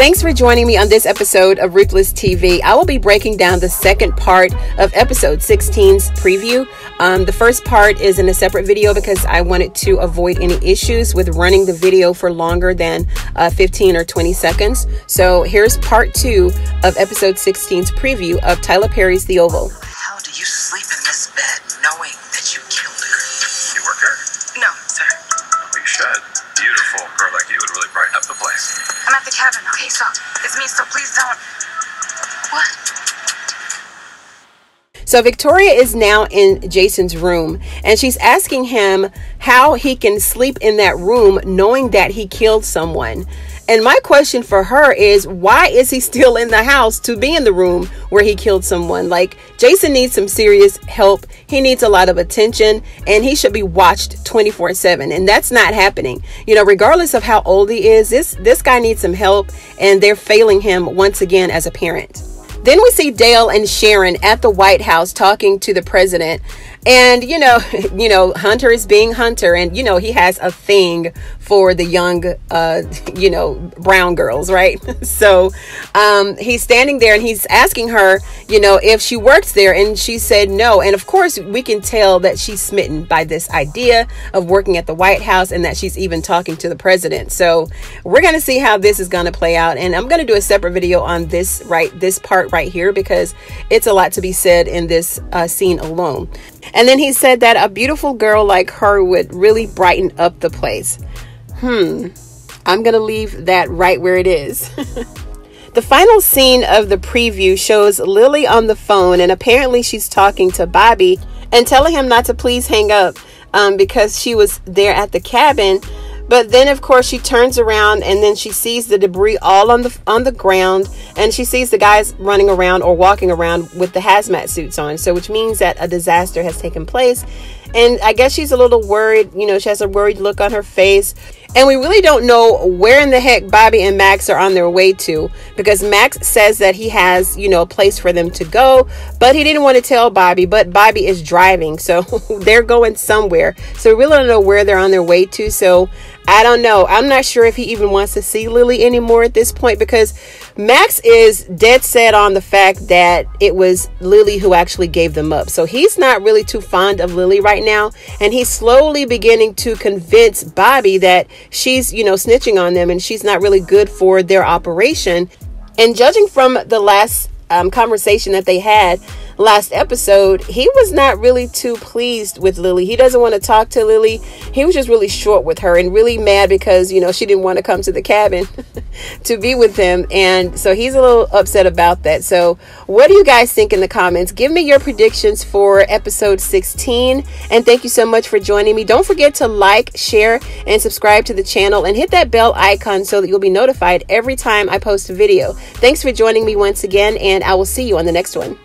Thanks for joining me on this episode of Ruthless TV. I will be breaking down the second part of episode 16's preview. The first part is in a separate video because I wanted to avoid any issues with running the video for longer than 15 or 20 seconds. So here's part 2 of episode 16's preview of Tyler Perry's The Oval. How do you sleep in this bed knowing that you killed her? You work her? No, sir. Oh, you should. Beautiful girl like you would really brighten up the place. I'm at the cabin, okay? So it's me, so please don't. What? So Victoria is now in Jason's room and she's asking him how he can sleep in that room knowing that he killed someone. And my question for her is, why is he still in the house to be in the room where he killed someone? Like, Jason needs some serious help. He needs a lot of attention and he should be watched 24/7. And that's not happening. You know, regardless of how old he is, this guy needs some help and they're failing him once again as a parent. Then we see Dale and Sharon at the White House talking to the president. And, you know, Hunter is being Hunter. And, you know, he has a thing for the young, brown girls, right? So he's standing there and he's asking her, you know, if she works there. And she said no. And of course, we can tell that she's smitten by this idea of working at the White House and that she's even talking to the president. So we're going to see how this is going to play out. And I'm going to do a separate video on this part right here, because it's a lot to be said in this scene alone. And then he said that a beautiful girl like her would really brighten up the place. I'm going to leave that right where it is. The final scene of the preview shows Lily on the phone, and apparently she's talking to Bobby and telling him not to please hang up because she was there at the cabin. But then, of course, she turns around and then she sees the debris all on the ground, and she sees the guys running around or walking around with the hazmat suits on. So which means that a disaster has taken place. And I guess she's a little worried. You know, she has a worried look on her face. And we really don't know where in the heck Bobby and Max are on their way to, because Max says that he has, you know, a place for them to go, but he didn't want to tell Bobby, but Bobby is driving. So they're going somewhere. So we really don't know where they're on their way to. So I don't know. I'm not sure if he even wants to see Lily anymore at this point, because Max is dead set on the fact that it was Lily who actually gave them up. So he's not really too fond of Lily right now. And he's slowly beginning to convince Bobby that she's, you know, snitching on them and she's not really good for their operation. And judging from the last conversation that they had last episode, he was not really too pleased with Lily. He doesn't want to talk to Lily. He was just really short with her and really mad because, you know, she didn't want to come to the cabin to be with him. And so he's a little upset about that. So what do you guys think in the comments? Give me your predictions for episode 16. And thank you so much for joining me. Don't forget to like, share, and subscribe to the channel and hit that bell icon so that you'll be notified every time I post a video. Thanks for joining me once again, and I will see you on the next one.